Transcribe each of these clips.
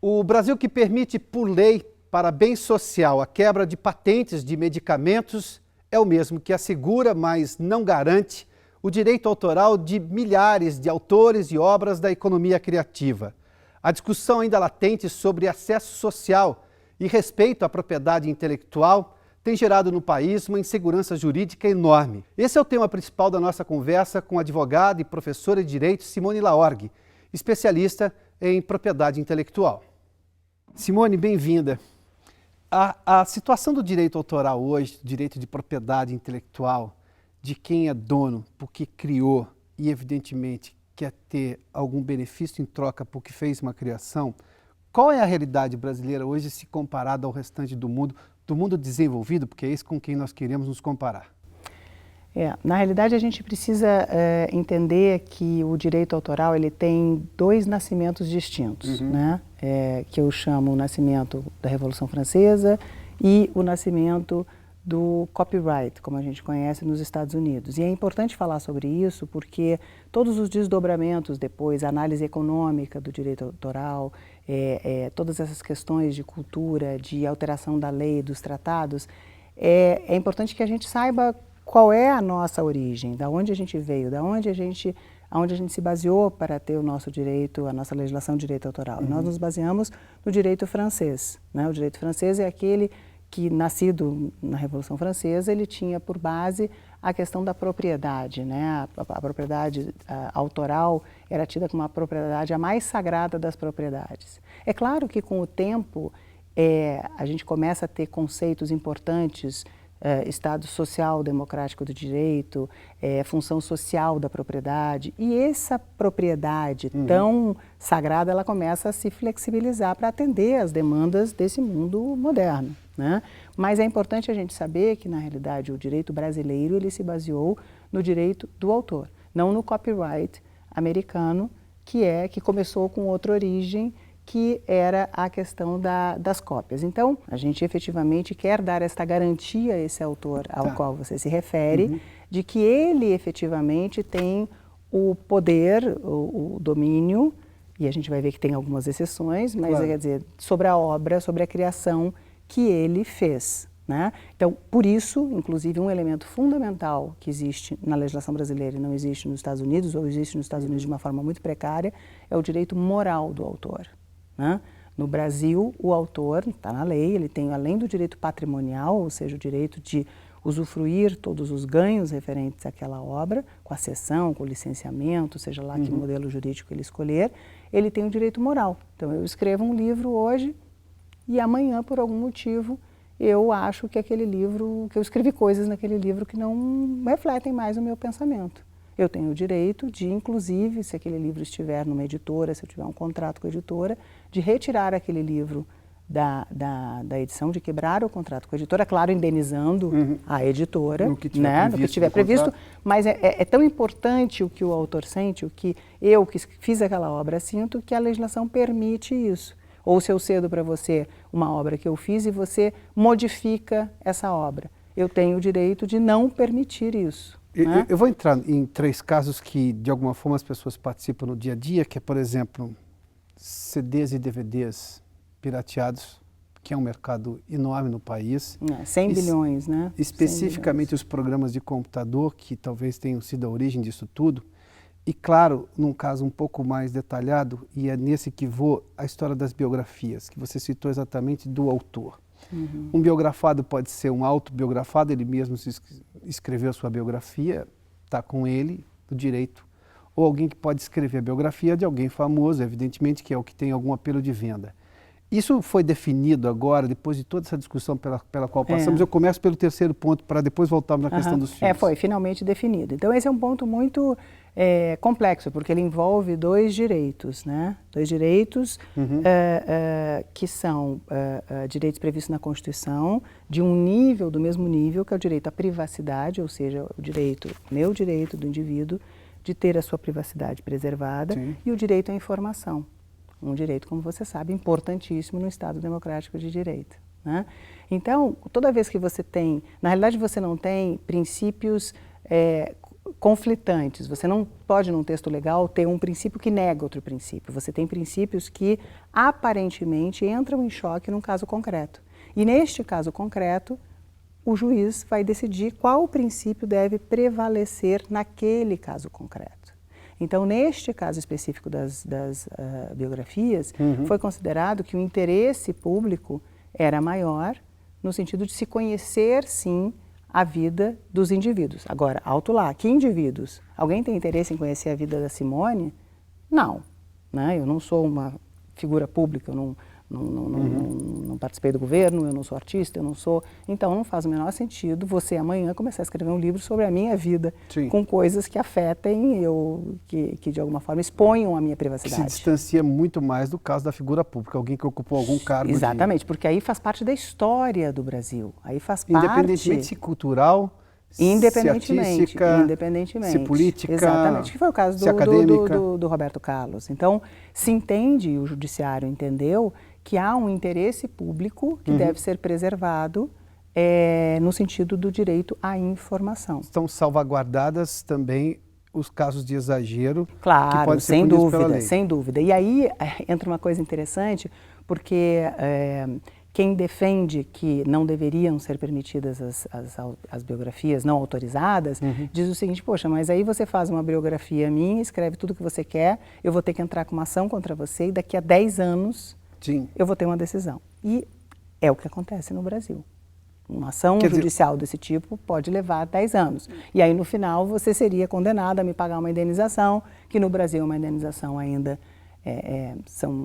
O Brasil que permite por lei, para bem social, a quebra de patentes de medicamentos é o mesmo que assegura, mas não garante, o direito autoral de milhares de autores e obras da economia criativa. A discussão ainda latente sobre acesso social e respeito à propriedade intelectual tem gerado no país uma insegurança jurídica enorme. Esse é o tema principal da nossa conversa com a advogada e professora de Direito Simone Laorgue, especialista em propriedade intelectual. Simone, bem-vinda. A situação do direito autoral hoje, direito de propriedade intelectual, de quem é dono, porque criou e, evidentemente, quer ter algum benefício em troca porque fez uma criação, qual é a realidade brasileira hoje se comparada ao restante do mundo desenvolvido, porque é isso com quem nós queremos nos comparar? Na realidade, a gente precisa entender que o direito autoral ele tem dois nascimentos distintos, né? Que eu chamo o nascimento da Revolução Francesa e o nascimento do copyright, como a gente conhece nos Estados Unidos. E é importante falar sobre isso porque todos os desdobramentos depois, a análise econômica do direito autoral, todas essas questões de cultura, de alteração da lei, dos tratados, é importante que a gente saiba qual é a nossa origem, da onde a gente veio, aonde a gente se baseou para ter o nosso direito, a nossa legislação de direito autoral. Nós nos baseamos no direito francês, né? O direito francês é aquele que, nascido na Revolução Francesa, ele tinha por base a questão da propriedade, né? A propriedade autoral era tida como a propriedade a mais sagrada das propriedades. É claro que com o tempo a gente começa a ter conceitos importantes, Estado social democrático do direito, função social da propriedade, e essa propriedade tão sagrada, ela começa a se flexibilizar para atender às demandas desse mundo moderno, né? Mas é importante a gente saber que, na realidade, o direito brasileiro ele se baseou no direito do autor, não no copyright americano, que começou com outra origem, que era a questão das cópias. Então, a gente efetivamente quer dar esta garantia a esse autor ao qual você se refere, de que ele efetivamente tem o poder, o domínio, e a gente vai ver que tem algumas exceções, mas quer dizer, sobre a obra, sobre a criação que ele fez, né? Então, por isso, inclusive, um elemento fundamental que existe na legislação brasileira e não existe nos Estados Unidos, ou existe nos Estados Unidos de uma forma muito precária, é o direito moral do autor. Né? No Brasil, o autor, está na lei, ele tem, além do direito patrimonial, ou seja, o direito de usufruir todos os ganhos referentes àquela obra, com a cessão, com o licenciamento, seja lá que modelo jurídico ele escolher, ele tem o direito moral. Então, eu escrevo um livro hoje e amanhã, por algum motivo, eu acho que aquele livro, que eu escrevi coisas naquele livro que não refletem mais o meu pensamento. Eu tenho o direito de, inclusive, se aquele livro estiver numa editora, se eu tiver um contrato com a editora, de retirar aquele livro da edição, de quebrar o contrato com a editora, claro, indenizando a editora, no que tiver previsto, mas é tão importante o que o autor sente, o que eu que fiz aquela obra sinto, que a legislação permite isso. Ou se eu cedo para você uma obra que eu fiz e você modifica essa obra, eu tenho o direito de não permitir isso. Eu vou entrar em três casos que, de alguma forma, as pessoas participam no dia a dia, que é, por exemplo, CDs e DVDs pirateados, que é um mercado enorme no país. 100 bilhões, né? Especificamente os programas de computador, que talvez tenham sido a origem disso tudo. E, claro, num caso um pouco mais detalhado, e é nesse que vou, a história das biografias, que você citou exatamente do autor. Um biografado pode ser um autobiografado, ele mesmo escreveu a sua biografia, está com ele, o direito. Ou alguém que pode escrever a biografia de alguém famoso, evidentemente, que é o que tem algum apelo de venda. Isso foi definido agora, depois de toda essa discussão pela qual passamos. Eu começo pelo terceiro ponto, para depois voltarmos na questão dos filmes. Foi finalmente definido. Então, esse é um ponto muito complexo, porque ele envolve dois direitos, né? Dois direitos que são direitos previstos na Constituição, de um nível, do mesmo nível, que é o direito à privacidade, ou seja, meu direito do indivíduo de ter a sua privacidade preservada, e o direito à informação. Um direito, como você sabe, importantíssimo no Estado democrático de direito, né? Então, toda vez que você tem, na realidade você não tem princípios conflitantes. Você não pode, num texto legal, ter um princípio que nega outro princípio. Você tem princípios que, aparentemente, entram em choque num caso concreto. E, neste caso concreto, o juiz vai decidir qual princípio deve prevalecer naquele caso concreto. Então, neste caso específico das biografias, foi considerado que o interesse público era maior, no sentido de se conhecer, sim, a vida dos indivíduos. Agora, alto lá, que indivíduos? Alguém tem interesse em conhecer a vida da Simone? Não, né? Eu não sou uma figura pública, eu não participei do governo, eu não sou artista, eu não sou... Então, não faz o menor sentido você amanhã começar a escrever um livro sobre a minha vida, sim, com coisas que afetem que de alguma forma exponham a minha privacidade. Que se distancia muito mais do caso da figura pública, alguém que ocupou algum cargo. Exatamente, porque aí faz parte da história do Brasil, aí faz parte... Independentemente se cultural, independentemente, se artística, se política, exatamente, que foi o caso do Roberto Carlos. Então, se entende, o judiciário entendeu, que há um interesse público que deve ser preservado no sentido do direito à informação. Estão salvaguardadas também os casos de exagero, claro, que podem ser punidos pela lei. Sem dúvida. E aí entra uma coisa interessante, porque quem defende que não deveriam ser permitidas as biografias não autorizadas, diz o seguinte: poxa, mas aí você faz uma biografia minha, escreve tudo que você quer, eu vou ter que entrar com uma ação contra você e daqui a 10 anos sim, eu vou ter uma decisão. E é o que acontece no Brasil. Uma ação judicial desse tipo pode levar 10 anos. E aí, no final, você seria condenado a me pagar uma indenização, que no Brasil uma indenização ainda...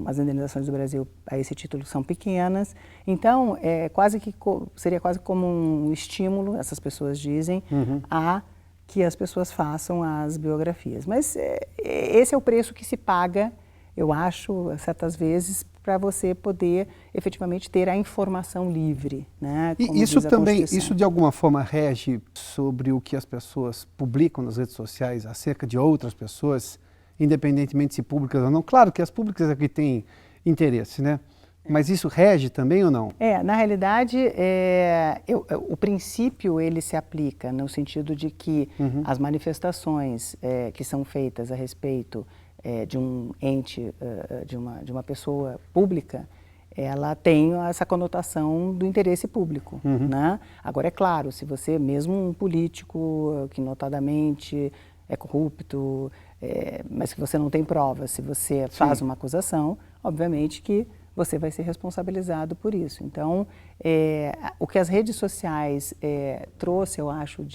as indenizações do Brasil a esse título são pequenas. Então, seria quase como um estímulo, essas pessoas dizem, a que as pessoas façam as biografias. Mas esse é o preço que se paga, eu acho, certas vezes, para você poder efetivamente ter a informação livre, né? E isso também, isso de alguma forma rege sobre o que as pessoas publicam nas redes sociais acerca de outras pessoas, independentemente se públicas ou não. Claro que as públicas é que têm interesse, né? Mas isso rege também ou não? Na realidade, o princípio ele se aplica no sentido de que as manifestações que são feitas a respeito de um ente, de uma pessoa pública, ela tem essa conotação do interesse público, né? Agora, é claro, se você, mesmo um político que notadamente é corrupto, mas que você não tem provas, se você faz uma acusação, obviamente que você vai ser responsabilizado por isso. Então, o que as redes sociais trouxe, eu acho,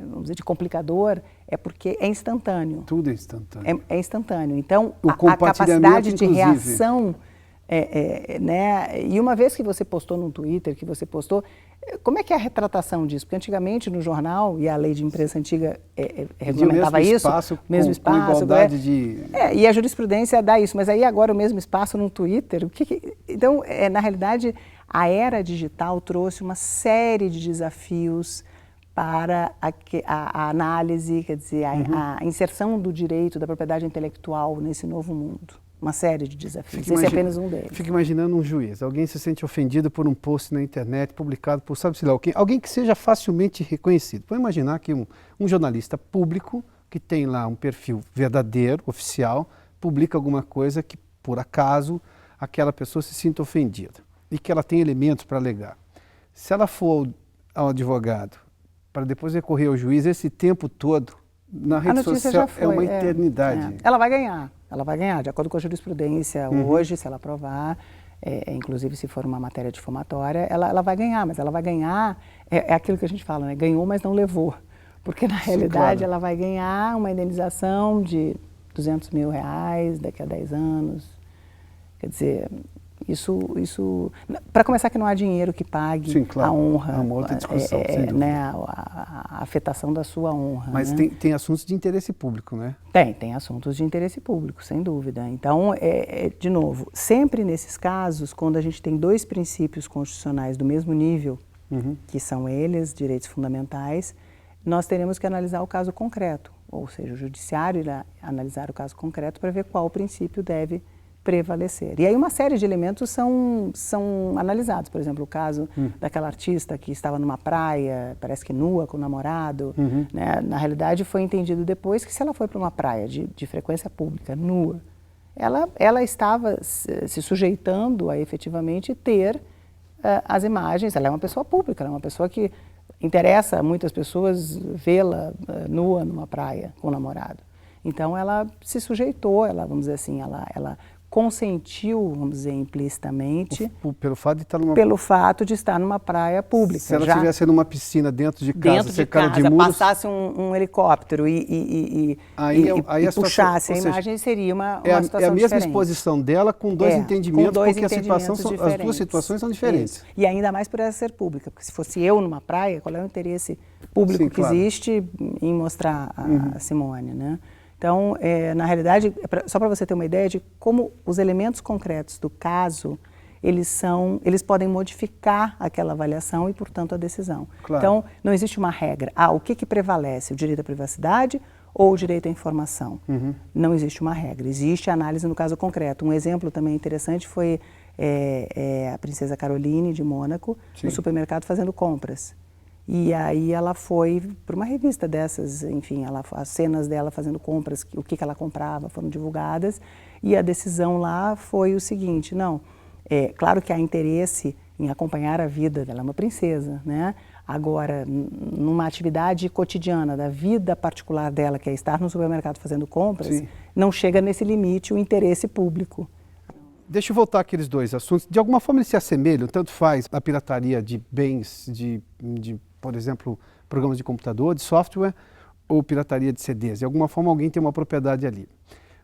vamos dizer, de complicador, é porque é instantâneo. Tudo é instantâneo. É instantâneo. Então, a capacidade de reação... né? E uma vez que você postou no Twitter, como é que é a retratação disso? Porque antigamente no jornal, e a lei de imprensa antiga regulamentava isso, mesmo espaço, com igualdade de... e a jurisprudência dá isso, mas aí agora o mesmo espaço no Twitter, então, na realidade, a era digital trouxe uma série de desafios para a análise, quer dizer, a inserção do direito, da propriedade intelectual nesse novo mundo. Uma série de desafios, esse é apenas um deles. Fica imaginando um juiz, alguém se sente ofendido por um post na internet, publicado por sabe-se lá, alguém que seja facilmente reconhecido. Vamos imaginar que um jornalista público, que tem lá um perfil verdadeiro, oficial, publica alguma coisa que, por acaso, aquela pessoa se sinta ofendida e que ela tem elementos para alegar. Se ela for ao advogado, para depois recorrer ao juiz, esse tempo todo, na rede social, é uma eternidade. Ela vai ganhar, de acordo com a jurisprudência, hoje, se ela aprovar, inclusive se for uma matéria difamátória, ela vai ganhar, mas ela vai ganhar, é aquilo que a gente fala, né? Ganhou, mas não levou. Porque, na realidade, ela vai ganhar uma indenização de R$200 mil daqui a 10 anos. Quer dizer, isso para começar, que não há dinheiro que pague. Sim, claro. A honra, é uma outra discussão, sem dúvida. Né, a afetação da sua honra. Mas né? tem assuntos de interesse público, né? Tem assuntos de interesse público, sem dúvida. Então, de novo, sempre nesses casos, quando a gente tem dois princípios constitucionais do mesmo nível, que são eles, direitos fundamentais, nós teremos que analisar o caso concreto, ou seja, o judiciário irá analisar o caso concreto para ver qual princípio deve prevalecer. E aí uma série de elementos são analisados. Por exemplo, o caso daquela artista que estava numa praia, parece que nua, com o namorado. Né? Na realidade, foi entendido depois que se ela foi para uma praia de frequência pública, nua, ela estava se sujeitando a efetivamente ter as imagens. Ela é uma pessoa pública, ela é uma pessoa que interessa a muitas pessoas vê-la nua numa praia com o namorado. Então ela se sujeitou, vamos dizer assim, ela consentiu, vamos dizer, implicitamente. Pelo fato de estar numa... Pelo fato de estar numa praia pública. Se ela estivesse numa piscina dentro de casa, cercada de muros... passasse um helicóptero e puxasse a imagem, seria uma situação diferente. É a mesma exposição dela com dois entendimentos, porque as duas situações são diferentes. Isso. E ainda mais por ela ser pública, porque se fosse eu numa praia, qual é o interesse público que existe em mostrar a Simone, né? Então, na realidade, só para você ter uma ideia de como os elementos concretos do caso, eles podem modificar aquela avaliação e, portanto, a decisão. Claro. Então, não existe uma regra. O que prevalece? O direito à privacidade ou o direito à informação? Não existe uma regra. Existe análise no caso concreto. Um exemplo também interessante foi a princesa Caroline de Mônaco, no supermercado fazendo compras. E aí ela foi para uma revista dessas, enfim, as cenas dela fazendo compras, o que ela comprava foram divulgadas, e a decisão lá foi o seguinte: não, claro que há interesse em acompanhar a vida dela, é uma princesa, né? Agora, numa atividade cotidiana da vida particular dela, que é estar no supermercado fazendo compras, não chega nesse limite o interesse público. Deixa eu voltar àqueles dois assuntos. De alguma forma eles se assemelham, tanto faz a pirataria de bens, por exemplo, programas de computador, de software, ou pirataria de CDs. De alguma forma alguém tem uma propriedade ali.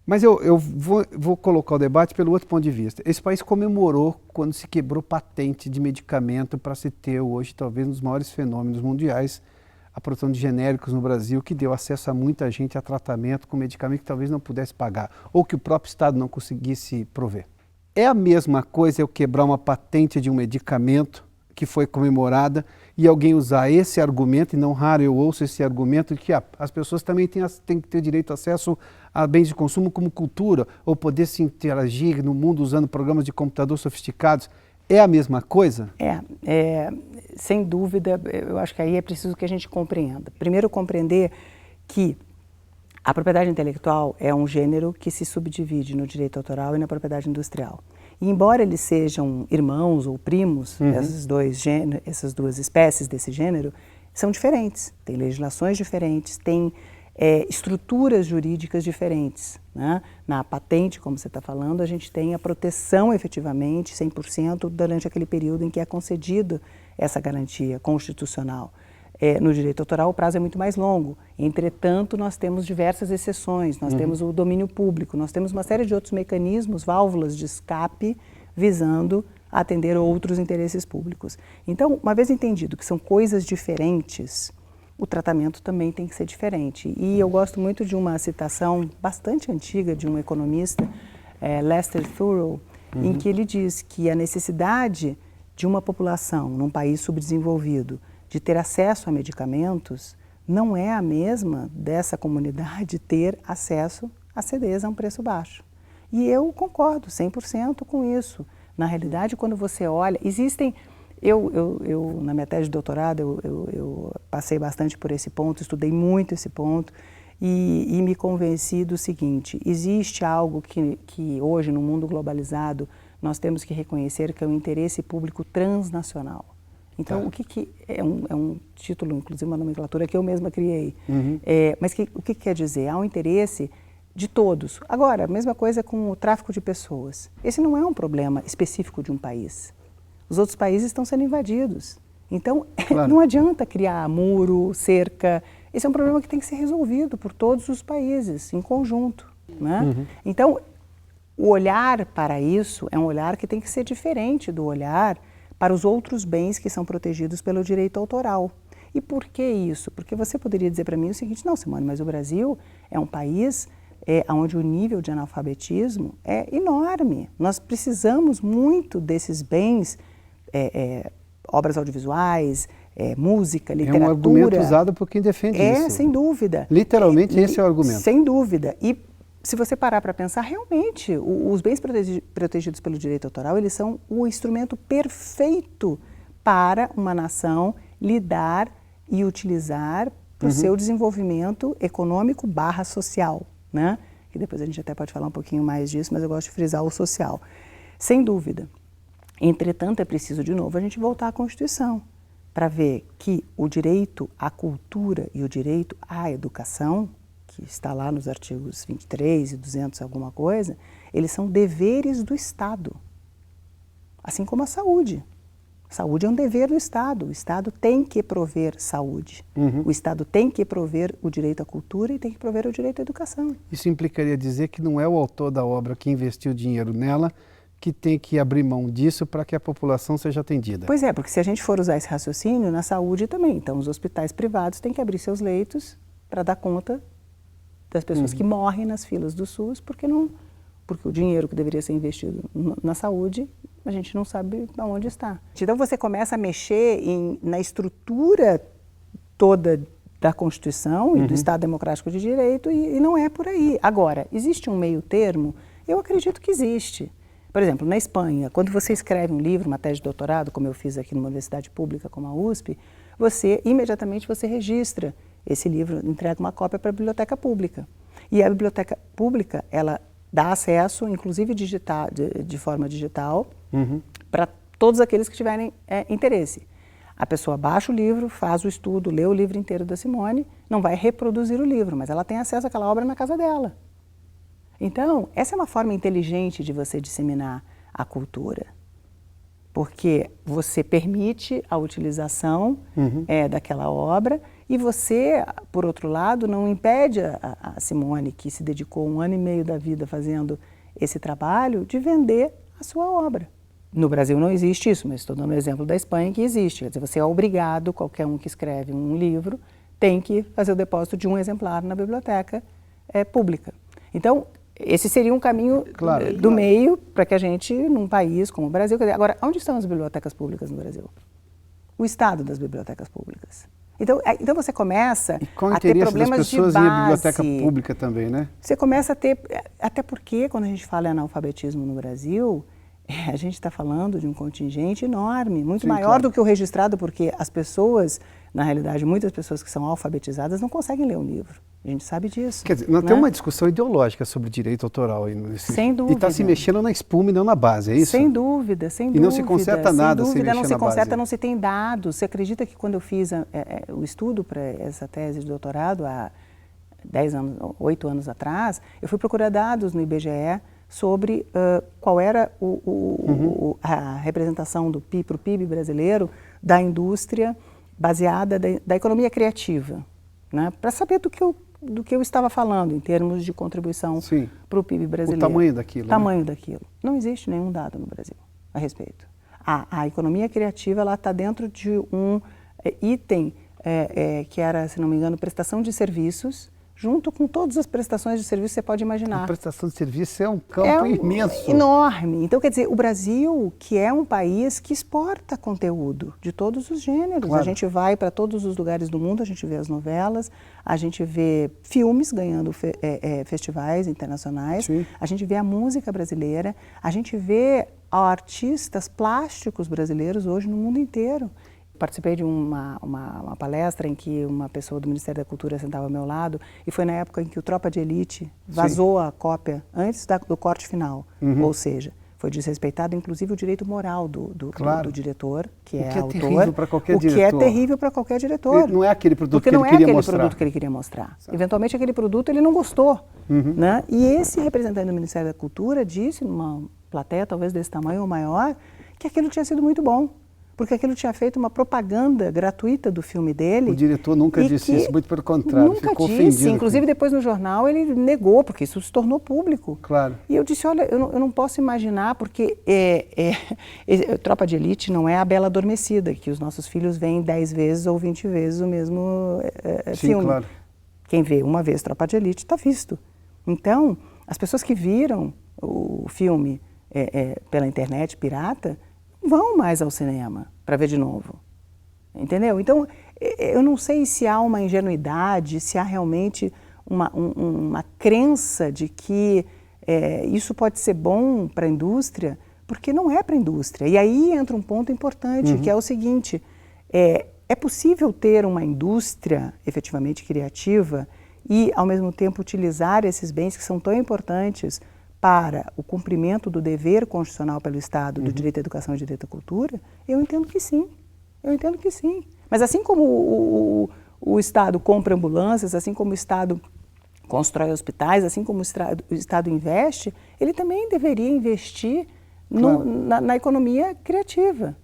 Mas eu vou colocar o debate pelo outro ponto de vista. Esse país comemorou quando se quebrou patente de medicamento para se ter hoje talvez um dos maiores fenômenos mundiais, a produção de genéricos no Brasil, que deu acesso a muita gente a tratamento com medicamento que talvez não pudesse pagar, ou que o próprio Estado não conseguisse prover. É a mesma coisa eu quebrar uma patente de um medicamento que foi comemorada e alguém usar esse argumento, e não raro eu ouço esse argumento, de que as pessoas também têm que ter direito a acesso a bens de consumo como cultura, ou poder se interagir no mundo usando programas de computador sofisticados. É a mesma coisa? Sem dúvida, eu acho que aí é preciso que a gente compreenda. Primeiro, compreender que a propriedade intelectual é um gênero que se subdivide no direito autoral e na propriedade industrial. E embora eles sejam irmãos ou primos, essas duas espécies desse gênero, são diferentes. Têm legislações diferentes, têm estruturas jurídicas diferentes, né? Na patente, como você está falando, a gente tem a proteção efetivamente 100% durante aquele período em que é concedido essa garantia constitucional. No direito autoral o prazo é muito mais longo, entretanto nós temos diversas exceções, nós temos o domínio público, nós temos uma série de outros mecanismos, válvulas de escape visando atender outros interesses públicos. Então, uma vez entendido que são coisas diferentes, o tratamento também tem que ser diferente. E eu gosto muito de uma citação bastante antiga de um economista, Lester Thurow, em que ele diz que a necessidade de uma população num país subdesenvolvido de ter acesso a medicamentos não é a mesma dessa comunidade ter acesso a CDs a um preço baixo. E eu concordo 100% com isso. Na realidade, quando você olha, existem... Eu na minha tese de doutorado, eu passei bastante por esse ponto, estudei muito esse ponto e me convenci do seguinte: existe algo que hoje, no mundo globalizado, nós temos que reconhecer, que é o interesse público transnacional. Então, o que é um título, inclusive uma nomenclatura que eu mesma criei, mas o que quer dizer? Há um interesse de todos. Agora, a mesma coisa com o tráfico de pessoas. Esse não é um problema específico de um país. Os outros países estão sendo invadidos. Então, não adianta criar muro, cerca. Esse é um problema que tem que ser resolvido por todos os países, em conjunto, né? Então, o olhar para isso é um olhar que tem que ser diferente do olhar para os outros bens que são protegidos pelo direito autoral. E por que isso? Porque você poderia dizer para mim o seguinte: não, Simone, mas o Brasil é um país onde o nível de analfabetismo é enorme. Nós precisamos muito desses bens, obras audiovisuais, música, literatura. É um argumento usado por quem defende isso. Sem dúvida. Literalmente esse é o argumento. Sem dúvida. E se você parar para pensar, realmente, os bens protegidos pelo direito autoral, eles são o instrumento perfeito para uma nação lidar e utilizar para o seu desenvolvimento econômico / social, né? Que depois a gente até pode falar um pouquinho mais disso, mas eu gosto de frisar o social. Sem dúvida. Entretanto, é preciso, de novo, a gente voltar à Constituição para ver que o direito à cultura e o direito à educação, que está lá nos artigos 23 e 200 alguma coisa, eles são deveres do Estado, assim como a saúde. Saúde é um dever do Estado. O Estado tem que prover saúde. O Estado tem que prover o direito à cultura e tem que prover o direito à educação. Isso implicaria dizer que não é o autor da obra que investiu dinheiro nela que tem que abrir mão disso para que a população seja atendida. Pois é, porque se a gente for usar esse raciocínio, na saúde também. Então, os hospitais privados têm que abrir seus leitos para dar conta das pessoas que morrem nas filas do SUS, porque o dinheiro que deveria ser investido na saúde, a gente não sabe aonde está. Então você começa a mexer na estrutura toda da Constituição e do Estado Democrático de Direito e não é por aí. Agora, existe um meio termo? Eu acredito que existe. Por exemplo, na Espanha, quando você escreve um livro, uma tese de doutorado, como eu fiz aqui numa universidade pública como a USP, imediatamente você registra esse livro, entrega uma cópia para a biblioteca pública. E a biblioteca pública, ela dá acesso, inclusive de forma digital, para todos aqueles que tiverem interesse. A pessoa baixa o livro, faz o estudo, lê o livro inteiro da Simone, não vai reproduzir o livro, mas ela tem acesso àquela obra na casa dela. Então, essa é uma forma inteligente de você disseminar a cultura, porque você permite a utilização daquela obra e você, por outro lado, não impede a Simone, que se dedicou 1 ano e meio da vida fazendo esse trabalho, de vender a sua obra. No Brasil não existe isso, mas estou dando o exemplo da Espanha que existe. Quer dizer, você é obrigado, qualquer um que escreve um livro, tem que fazer o depósito de um exemplar na biblioteca pública. Então, esse seria um caminho do meio para que a gente, num país como o Brasil... Quer dizer, agora, onde estão as bibliotecas públicas no Brasil? O estado das bibliotecas públicas. Então você começa a ter problemas de base. das pessoas e a biblioteca pública também, né? Você começa a ter... Até porque, quando a gente fala em analfabetismo no Brasil, a gente está falando de um contingente enorme, muito maior do que o registrado, porque as pessoas, na realidade, muitas pessoas que são alfabetizadas não conseguem ler um livro. A gente sabe disso. Quer dizer, nós temos uma discussão ideológica sobre direito autoral. Sem dúvida. E está se mexendo na espuma e não na base, é isso? Sem dúvida, sem dúvida. E não se conserta nada sem mexer na base. Não se conserta, não se tem dados. Você acredita que quando eu fiz o estudo para essa tese de doutorado, há 8 anos atrás, eu fui procurar dados no IBGE sobre qual era a representação do PIB, para o PIB brasileiro, da indústria baseada da economia criativa, né? Para saber do que eu estava falando em termos de contribuição para o PIB brasileiro. O tamanho daquilo. Tamanho daquilo. Não existe nenhum dado no Brasil a respeito. A economia criativa está dentro de um item que era, se não me engano, prestação de serviços, junto com todas as prestações de serviço que você pode imaginar. A prestação de serviço é um campo imenso. Enorme. Então, quer dizer, o Brasil, que é um país que exporta conteúdo de todos os gêneros. Claro. A gente vai para todos os lugares do mundo, a gente vê as novelas, a gente vê filmes ganhando festivais internacionais, a gente vê a música brasileira, a gente vê artistas plásticos brasileiros hoje no mundo inteiro. Participei de uma palestra em que uma pessoa do Ministério da Cultura sentava ao meu lado e foi na época em que o Tropa de Elite vazou a cópia antes do corte final. Ou seja, foi desrespeitado inclusive o direito moral do diretor, que é autor. O que é terrível para qualquer diretor. O que é terrível para qualquer diretor. Não é aquele produto que ele queria mostrar. Eventualmente aquele produto ele não gostou. Né? E esse representante do Ministério da Cultura disse, numa plateia talvez desse tamanho ou maior, que aquilo tinha sido muito bom. Porque aquilo tinha feito uma propaganda gratuita do filme dele. O diretor nunca disse isso, muito pelo contrário, ficou ofendido. Inclusive depois no jornal ele negou, porque isso se tornou público. Claro. E eu disse, olha, eu não posso imaginar, porque Tropa de Elite não é a Bela Adormecida, que os nossos filhos veem 10 vezes ou 20 vezes o mesmo filme. Claro. Quem vê uma vez Tropa de Elite está visto. Então, as pessoas que viram o filme pela internet pirata, vão mais ao cinema para ver de novo, entendeu? Então, eu não sei se há uma ingenuidade, se há realmente uma crença de que isso pode ser bom para a indústria, porque não é para a indústria. E aí entra um ponto importante, que é o seguinte, é possível ter uma indústria efetivamente criativa e, ao mesmo tempo, utilizar esses bens que são tão importantes para o cumprimento do dever constitucional pelo Estado do direito à educação e direito à cultura? Eu entendo que sim. Eu entendo que sim. Mas assim como o Estado compra ambulâncias, assim como o Estado constrói hospitais, assim como o Estado investe, ele também deveria investir na economia criativa.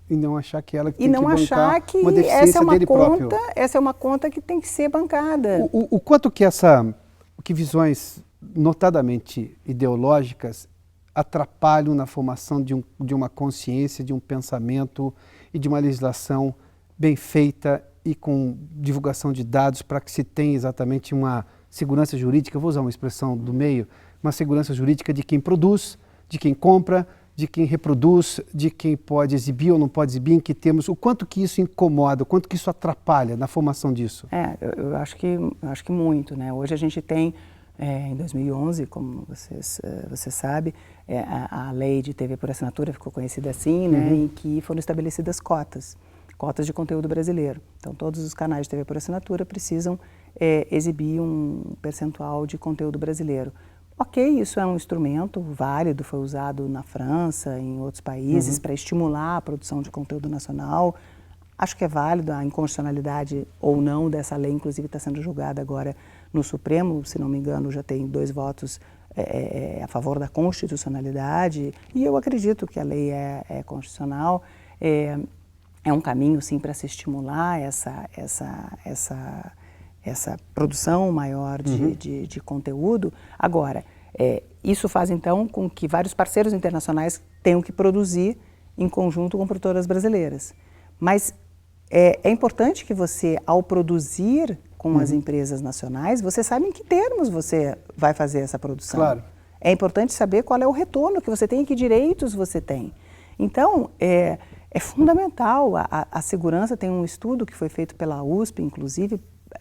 E não achar que ela tem que bancar uma deficiência essa é uma dele próprio. Essa é uma conta que tem que ser bancada. O quanto que que visões notadamente ideológicas atrapalham na formação de uma consciência, de um pensamento e de uma legislação bem feita e com divulgação de dados para que se tenha exatamente uma segurança jurídica, eu vou usar uma expressão do meio, uma segurança jurídica de quem produz, de quem compra, de quem reproduz, de quem pode exibir ou não pode exibir, em que temos, o quanto que isso incomoda, o quanto que isso atrapalha na formação disso? Eu acho que muito, né? Hoje a gente tem, em 2011, como você sabe, a lei de TV por assinatura ficou conhecida assim, né? Em que foram estabelecidas cotas de conteúdo brasileiro. Então todos os canais de TV por assinatura precisam exibir um percentual de conteúdo brasileiro. Ok, isso é um instrumento válido, foi usado na França, em outros países, para estimular a produção de conteúdo nacional. Acho que é válido, a inconstitucionalidade ou não dessa lei, inclusive está sendo julgada agora no Supremo, se não me engano já tem 2 votos a favor da constitucionalidade, e eu acredito que a lei é constitucional. É um caminho, sim, para se estimular essa produção maior de conteúdo. Agora, isso faz então com que vários parceiros internacionais tenham que produzir em conjunto com produtoras brasileiras. Mas é importante que você, ao produzir com as empresas nacionais, você saiba em que termos você vai fazer essa produção. Claro. É importante saber qual é o retorno que você tem e que direitos você tem. Então, é fundamental. A segurança, tem um estudo que foi feito pela USP, inclusive,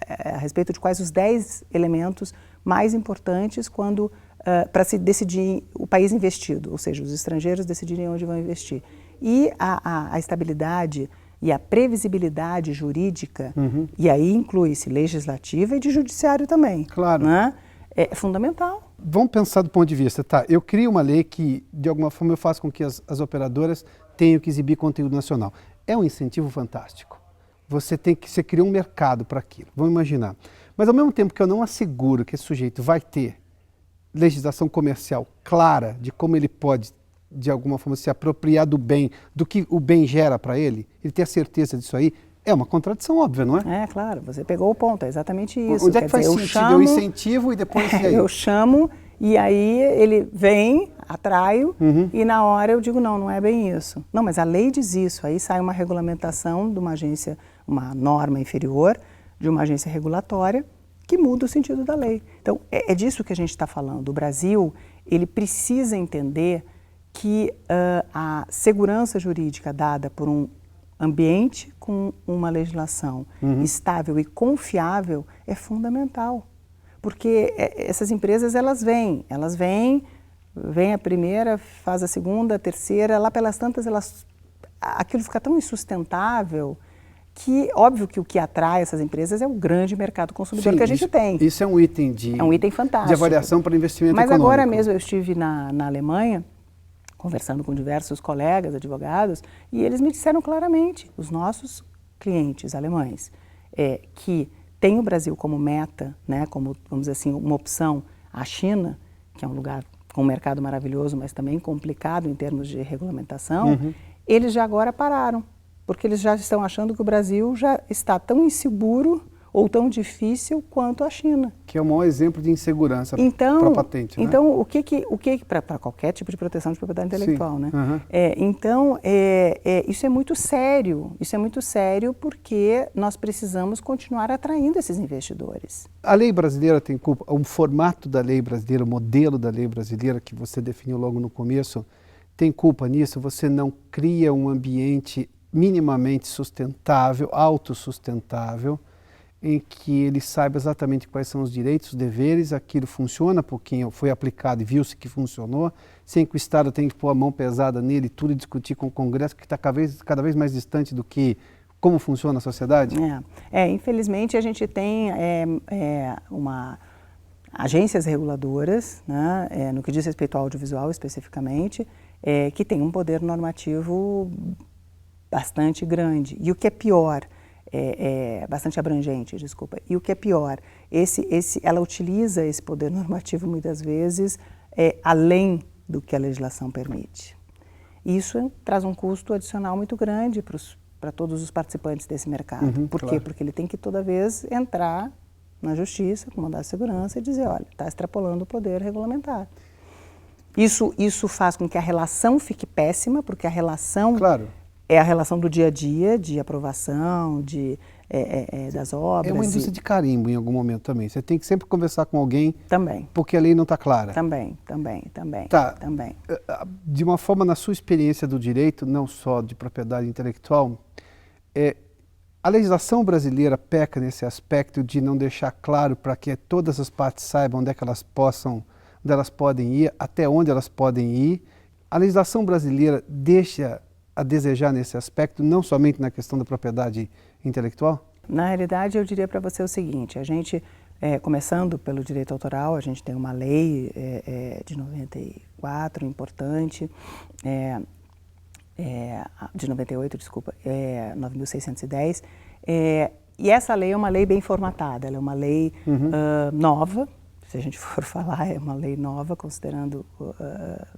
a respeito de quais os 10 elementos mais importantes para se decidir o país investido, ou seja, os estrangeiros decidirem onde vão investir. E a estabilidade e a previsibilidade jurídica, e aí inclui-se legislativa e de judiciário também. Claro. Né? É fundamental. Vamos pensar do ponto de vista, tá? Eu crio uma lei que, de alguma forma, eu faço com que as operadoras tenham que exibir conteúdo nacional. É um incentivo fantástico. Você criou um mercado para aquilo, vamos imaginar. Mas ao mesmo tempo que eu não asseguro que esse sujeito vai ter legislação comercial clara de como ele pode, de alguma forma, se apropriar do bem, do que o bem gera para ele ter a certeza disso aí, é uma contradição óbvia, não é? Claro, você pegou o ponto, é exatamente isso. Onde é que faz sentido? Eu incentivo e depois... E aí? Eu chamo e aí ele vem, atraio, e na hora eu digo, não é bem isso. Não, mas a lei diz isso, aí sai uma regulamentação de uma agência, uma norma inferior, de uma agência regulatória, que muda o sentido da lei. Então, é disso que a gente está falando. O Brasil, ele precisa entender que a segurança jurídica dada por um ambiente com uma legislação estável e confiável é fundamental. Porque essas empresas, elas vêm a primeira, faz a segunda, a terceira, lá pelas tantas, aquilo fica tão insustentável que, óbvio que o que atrai essas empresas é o grande mercado consumidor que a gente tem. Isso é um item fantástico. De avaliação para investimento Mas econômico. Agora mesmo eu estive na Alemanha, conversando com diversos colegas, advogados, e eles me disseram claramente, os nossos clientes alemães, que tem o Brasil como meta, né, como, vamos dizer assim, uma opção, a China, que é um lugar com um mercado maravilhoso, mas também complicado em termos de regulamentação, eles já agora pararam, porque eles já estão achando que o Brasil já está tão inseguro ou tão difícil quanto a China. Que é o maior exemplo de insegurança para a patente, né? Então, o que para qualquer tipo de proteção de propriedade intelectual, né? Isso é muito sério, porque nós precisamos continuar atraindo esses investidores. A lei brasileira tem culpa, o formato da lei brasileira, o modelo da lei brasileira que você definiu logo no começo, tem culpa nisso? Você não cria um ambiente minimamente sustentável, autossustentável, em que ele saiba exatamente quais são os direitos, os deveres, aquilo funciona, porque foi aplicado e viu-se que funcionou, sem que o Estado tenha que pôr a mão pesada nele tudo e discutir com o Congresso, que está cada vez mais distante do que como funciona a sociedade? Infelizmente a gente tem agências reguladoras, né, no que diz respeito ao audiovisual especificamente, que tem um poder normativo bastante grande. E o que é pior, bastante abrangente, desculpa. E o que é pior, ela utiliza esse poder normativo muitas vezes além do que a legislação permite. Isso traz um custo adicional muito grande para todos os participantes desse mercado. Por quê? Claro. Porque ele tem que toda vez entrar na justiça, com mandado de segurança e dizer, olha, está extrapolando o poder regulamentar. Isso faz com que a relação fique péssima, porque a relação é a relação do dia a dia, de aprovação, das obras. É uma indústria de carimbo em algum momento também. Você tem que sempre conversar com alguém, também, porque a lei não está clara. Também. Também. De uma forma, na sua experiência do direito, não só de propriedade intelectual, a legislação brasileira peca nesse aspecto de não deixar claro para que todas as partes saibam onde é que elas podem ir, até onde elas podem ir. A legislação brasileira deixa a desejar nesse aspecto, não somente na questão da propriedade intelectual? Na realidade, eu diria para você o seguinte, a gente, começando pelo direito autoral, a gente tem uma lei de 94, importante, de 98, desculpa, 9.610, e essa lei é uma lei bem formatada, ela é uma lei nova, se a gente for falar, é uma lei nova, considerando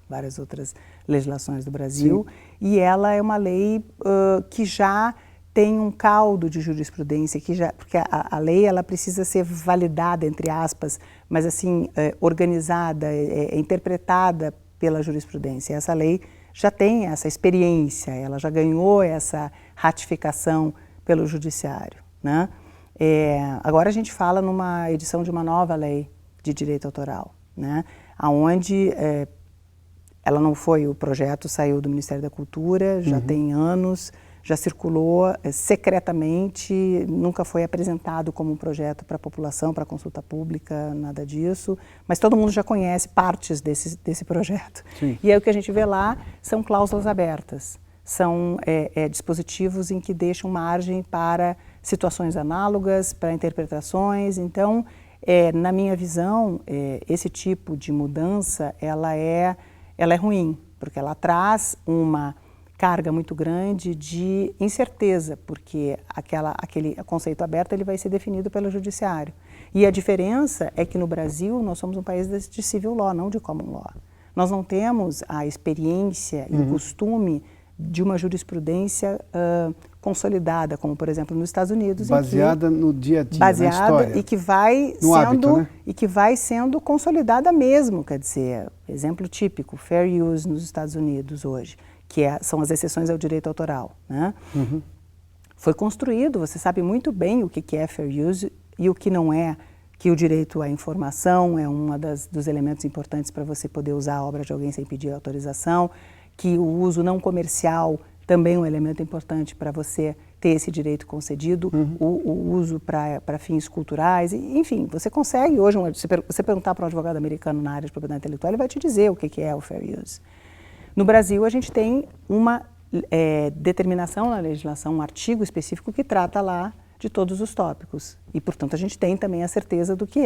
várias outras legislações do Brasil. Sim. E ela é uma lei que já tem um caldo de jurisprudência, porque a lei ela precisa ser validada, entre aspas, mas assim, organizada, interpretada pela jurisprudência. Essa lei já tem essa experiência, ela já ganhou essa ratificação pelo judiciário, né? Agora a gente fala numa edição de uma nova lei de direito autoral, né? Onde ela não foi, o projeto saiu do Ministério da Cultura, já tem anos, já circulou secretamente, nunca foi apresentado como um projeto para a população, para consulta pública, nada disso, mas todo mundo já conhece partes desse projeto. Sim. E aí o que a gente vê lá são cláusulas abertas, são dispositivos em que deixam margem para situações análogas, para interpretações. Então, na minha visão, esse tipo de mudança, ela é ruim, porque ela traz uma carga muito grande de incerteza, porque aquele conceito aberto ele vai ser definido pelo judiciário. E a diferença é que no Brasil nós somos um país de civil law, não de common law. Nós não temos a experiência e o costume de uma jurisprudência consolidada, como por exemplo nos Estados Unidos. Baseada no dia a dia, na história. E que vai no hábito, né? E que vai sendo consolidada mesmo, quer dizer, exemplo típico, fair use nos Estados Unidos hoje, que são as exceções ao direito autoral, né? Foi construído, você sabe muito bem o que é fair use e o que não é, que o direito à informação é um dos elementos importantes para você poder usar a obra de alguém sem pedir autorização, que o uso não comercial também é um elemento importante para você ter esse direito concedido, o uso para fins culturais, enfim, você consegue hoje, você perguntar para um advogado americano na área de propriedade intelectual, ele vai te dizer o que é o fair use. No Brasil, a gente tem uma determinação na legislação, um artigo específico que trata lá de todos os tópicos. E, portanto, a gente tem também a certeza do que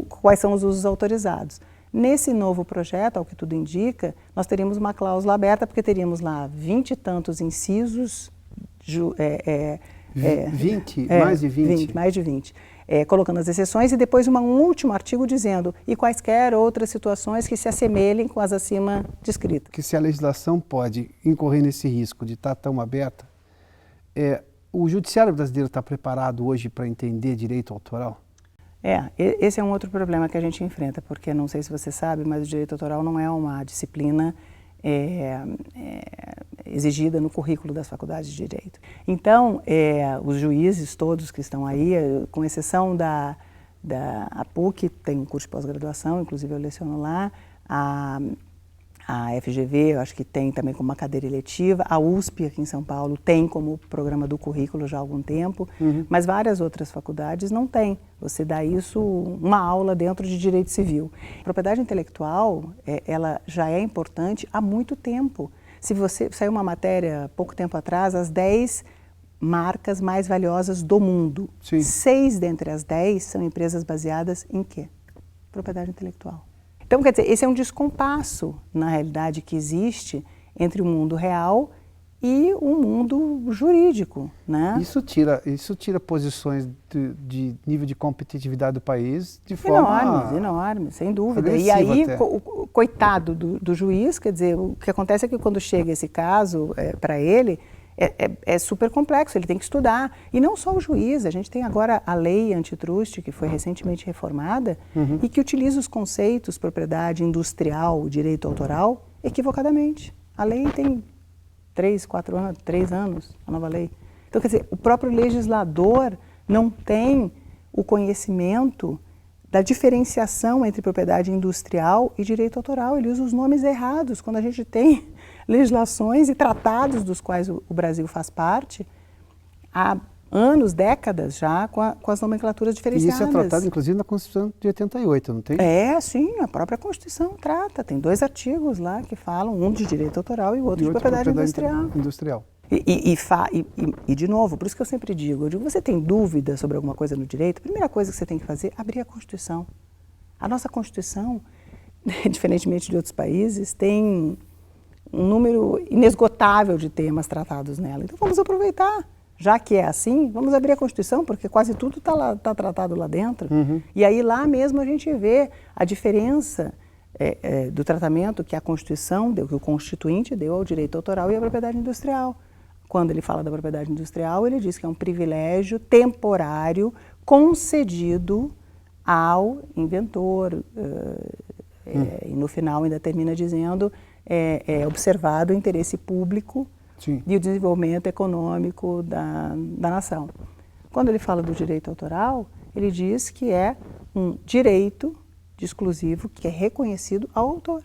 quais são os usos autorizados. Nesse novo projeto, ao que tudo indica, nós teríamos uma cláusula aberta, porque teríamos lá 20 e tantos incisos. 20? Mais de 20? Mais de 20. Colocando as exceções e depois um último artigo dizendo e quaisquer outras situações que se assemelhem com as acima descritas. Que se a legislação pode incorrer nesse risco de estar tão aberta, o judiciário brasileiro está preparado hoje para entender direito autoral? Esse é um outro problema que a gente enfrenta, porque não sei se você sabe, mas o direito autoral não é uma disciplina exigida no currículo das faculdades de Direito. Então, os juízes todos que estão aí, com exceção da PUC, tem um curso de pós-graduação, inclusive eu leciono lá, a A FGV, eu acho que tem também como uma cadeira eletiva. A USP, aqui em São Paulo, tem como programa do currículo já há algum tempo, mas várias outras faculdades não têm. Você dá isso, uma aula dentro de direito civil. A propriedade intelectual, ela já é importante há muito tempo. Se você saiu uma matéria pouco tempo atrás, as 10 marcas mais valiosas do mundo. Sim. 6 dentre as 10 são empresas baseadas em quê? Propriedade intelectual. Então, quer dizer, esse é um descompasso, na realidade, que existe entre o mundo real e o mundo jurídico, né? Isso tira posições de nível de competitividade do país de forma... Enormes, sem dúvida. E aí, coitado do juiz, quer dizer, o que acontece é que quando chega esse caso para ele, é super complexo, ele tem que estudar. E não só o juiz, a gente tem agora a lei antitrust, que foi recentemente reformada, e que utiliza os conceitos propriedade industrial, direito autoral, equivocadamente. A lei tem 3 anos, a nova lei. Então, quer dizer, o próprio legislador não tem o conhecimento da diferenciação entre propriedade industrial e direito autoral. Ele usa os nomes errados. Quando a gente tem legislações e tratados dos quais o Brasil faz parte, há anos, décadas já, com as nomenclaturas diferenciadas. E isso é tratado, inclusive, na Constituição de 88, não tem? Sim, a própria Constituição trata. Tem 2 artigos lá que falam, um de direito autoral e o outro de propriedade industrial. E, de novo, por isso que eu sempre digo, você tem dúvida sobre alguma coisa no direito, a primeira coisa que você tem que fazer é abrir a Constituição. A nossa Constituição, diferentemente de outros países, tem um número inesgotável de temas tratados nela. Então vamos aproveitar. Já que é assim, vamos abrir a Constituição, porque quase tudo está tratado lá dentro. E aí lá mesmo a gente vê a diferença do tratamento que a Constituição deu, que o Constituinte deu ao direito autoral e à propriedade industrial. Quando ele fala da propriedade industrial, ele diz que é um privilégio temporário concedido ao inventor. E no final ainda termina dizendo, é observado o interesse público e o desenvolvimento econômico da nação. Quando ele fala do direito autoral, ele diz que é um direito exclusivo que é reconhecido ao autor.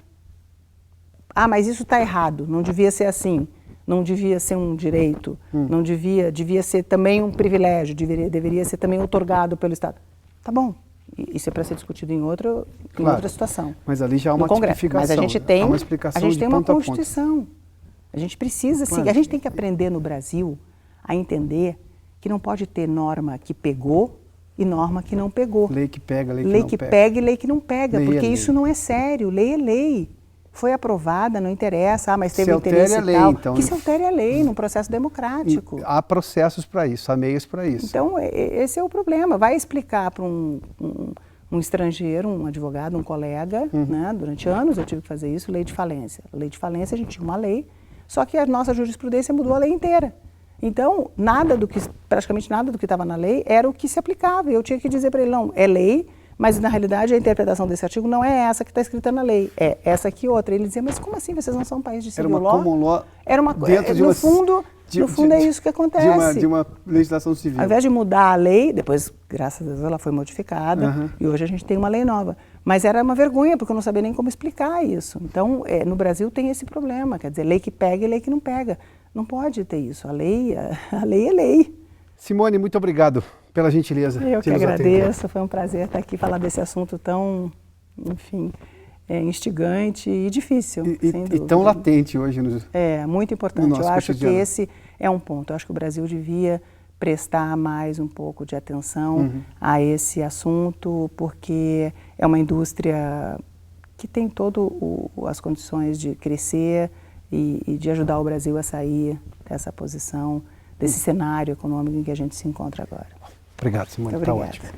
Ah, mas isso está errado, não devia ser assim, não devia ser um direito, não devia ser também um privilégio, deveria ser também otorgado pelo Estado. Tá bom, isso é para ser discutido em outra situação. Mas ali já há uma tipificação, mas a gente tem uma explicação a gente tem uma ponta a Constituição. A gente precisa, sim, a gente tem que aprender no Brasil a entender que não pode ter norma que pegou e norma que não pegou. Lei que pega, lei que pega e lei que não pega, porque isso não é sério. Lei é lei. Foi aprovada, não interessa, mas teve interesse e tal. Então, que se altere a lei num processo democrático. Há processos para isso, há meios para isso. Então, esse é o problema. Vai explicar para um estrangeiro, um advogado, um colega, né? Durante anos eu tive que fazer isso, lei de falência. Lei de falência, a gente tinha uma lei, só que a nossa jurisprudência mudou a lei inteira. Então, praticamente nada do que estava na lei era o que se aplicava. Eu tinha que dizer para ele, não, é lei, mas na realidade a interpretação desse artigo não é essa que está escrita na lei, é essa aqui outra. Ele dizia, mas como assim, vocês não são um país de civil law? Era uma common law era uma dentro de no fundo é isso que acontece. De uma legislação civil. Ao invés de mudar a lei, depois, graças a Deus, ela foi modificada e hoje a gente tem uma lei nova. Mas era uma vergonha, porque eu não sabia nem como explicar isso. Então, no Brasil tem esse problema, quer dizer, lei que pega e lei que não pega. Não pode ter isso, a lei é lei. Simone, muito obrigado pela gentileza. Eu que agradeço, foi um prazer estar aqui falar desse assunto tão, enfim, instigante e difícil, sem dúvida. E tão latente hoje. Muito importante. Eu acho que esse é um ponto. Eu acho que o Brasil devia prestar mais um pouco de atenção a esse assunto, porque é uma indústria que tem todas as condições de crescer e de ajudar o Brasil a sair dessa posição, desse cenário econômico em que a gente se encontra agora. Obrigado, Simone. Está ótimo.